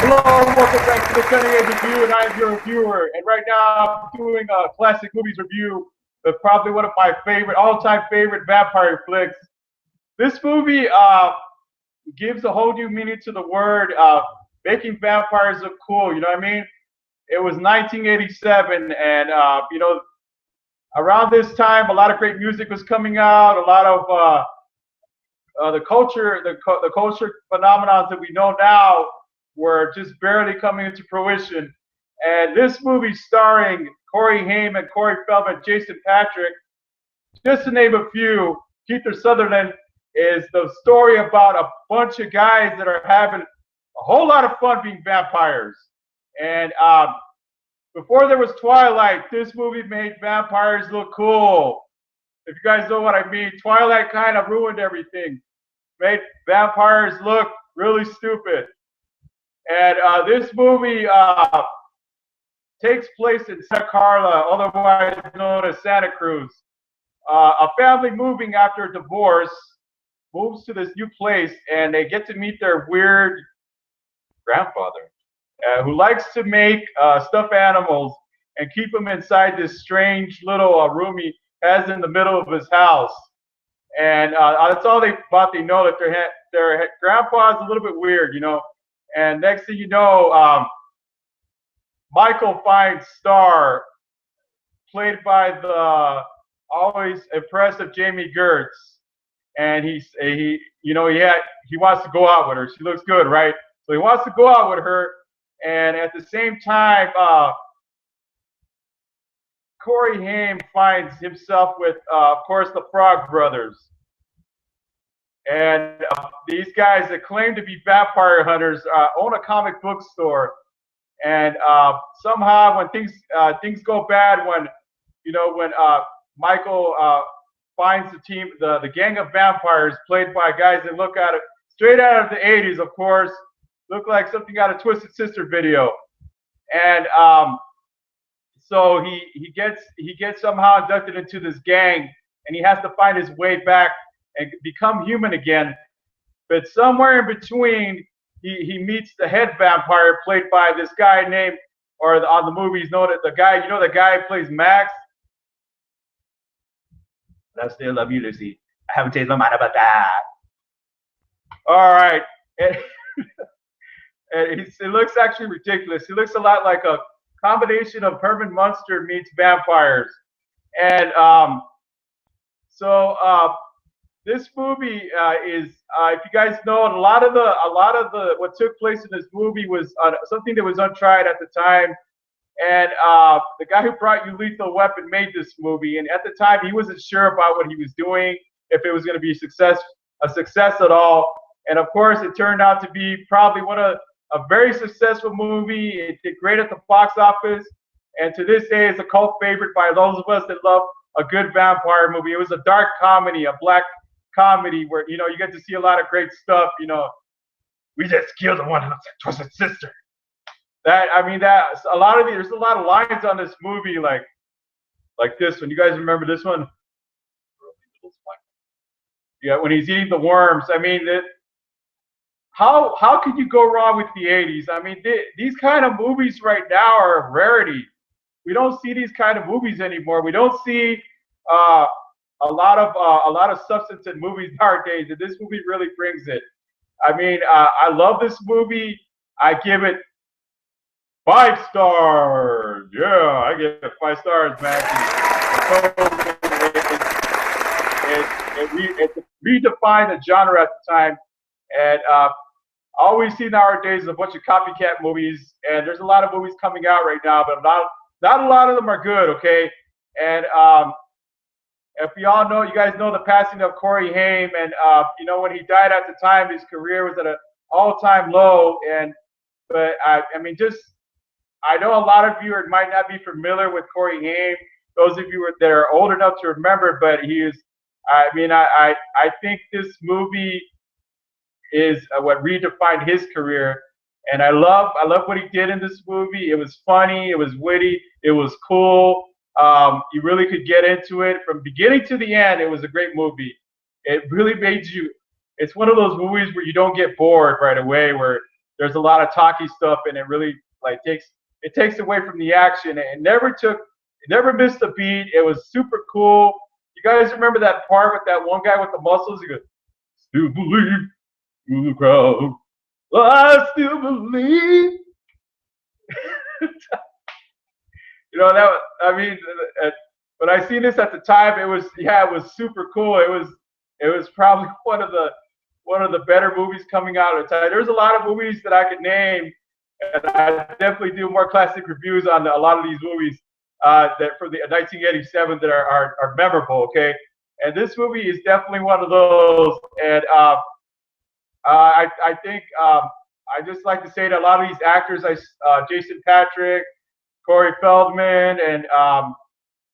Hello, and welcome back to the Cutting Edge Review, and I am your reviewer. And right now, I'm doing a classic movies review of probably one of my all-time favorite vampire flicks. This movie gives a whole new meaning to the word, making vampires look cool. You know what I mean? It was 1987, and around this time, a lot of great music was coming out. A lot of the culture phenomenons that we know now were just barely coming into fruition. And this movie, starring Corey Haim and Corey Feldman, Jason Patric, just to name a few, Kiefer Sutherland, is the story about a bunch of guys that are having a whole lot of fun being vampires. And before there was Twilight, this movie made vampires look cool. If you guys know what I mean, Twilight kind of ruined everything, made vampires look really stupid. And this movie takes place in Santa Carla, otherwise known as Santa Cruz. A family moving after a divorce moves to this new place, and they get to meet their weird grandfather, who likes to make stuffed animals and keep them inside this strange little room he has in the middle of his house. And that's all they know, that their grandpa's a little bit weird, you know. And next thing you know, Michael finds Star, played by the always impressive Jamie Gertz, and he wants to go out with her. She looks good, right? So he wants to go out with her, and at the same time, Corey Haim finds himself with, of course, the Frog Brothers. And these guys that claim to be vampire hunters own a comic book store. And somehow, when things go bad, when Michael finds the gang of vampires played by guys that look at it straight out of the '80s, of course, look like something out of Twisted Sister video. And so he gets somehow inducted into this gang, and he has to find his way back and become human again. But somewhere in between, he meets the head vampire, played by this guy named, on the movies, know that the guy who plays Max. I still love you, Lucy. I haven't changed my mind about that. All right. And it looks actually ridiculous. He looks a lot like a combination of Herman Munster meets vampires. And this movie is, if you guys know, a lot of the what took place in this movie was something that was untried at the time. And the guy who brought you Lethal Weapon made this movie, and at the time he wasn't sure about what he was doing, if it was going to be a success at all. And of course, it turned out to be probably a very successful movie. It did great at the box office, and to this day, it's a cult favorite by those of us that love a good vampire movie. It was a dark comedy, a black comedy, where you get to see a lot of great stuff. We just killed the one who looks like Twisted Sister. There's a lot of lines on this movie, like this one. You guys remember this one? Yeah, when he's eating the worms. I mean, how could you go wrong with the '80s? I mean, these kind of movies right now are a rarity. We don't see these kind of movies anymore. We don't see a lot of substance in movies nowadays, and this movie really brings it. I mean, I love this movie. I give it 5 stars. Yeah, I give it 5 stars, man. It redefined the genre at the time, and all we see nowadays is a bunch of copycat movies. And there's a lot of movies coming out right now, but not a lot of them are good. Okay, and if you guys know the passing of Corey Haim, and when he died at the time, his career was at an all-time low. But I know a lot of you might not be familiar with Corey Haim. Those of you that are old enough to remember, but he is. I think this movie is what redefined his career, and I love what he did in this movie. It was funny, it was witty, it was cool. You really could get into it from beginning to the end. It was a great movie. It really made you. It's one of those movies where you don't get bored right away, where there's a lot of talky stuff, and it really like takes away from the action. It never missed a beat. It was super cool. You guys remember that part with that one guy with the muscles? He goes, "Still believe in the crowd. I still believe." You know, that, I mean, when I seen this at the time, it was super cool. It was probably one of the better movies coming out at the time. There's a lot of movies that I could name, and I definitely do more classic reviews on a lot of these movies that from the 1987 that are memorable. Okay, and this movie is definitely one of those. And I think I just like to say that a lot of these actors, Jason Patric, Corey Feldman, and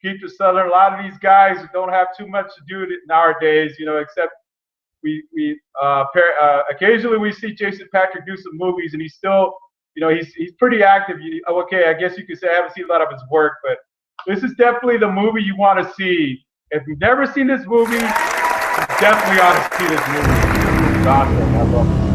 Kiefer Sutherland, a lot of these guys don't have too much to do nowadays, you know, except occasionally we see Jason Patric do some movies, and he's still, you know, he's pretty active. Okay, I guess you could say I haven't seen a lot of his work, but this is definitely the movie you want to see. If you've never seen this movie, you definitely ought to see this movie. It's awesome. I love it.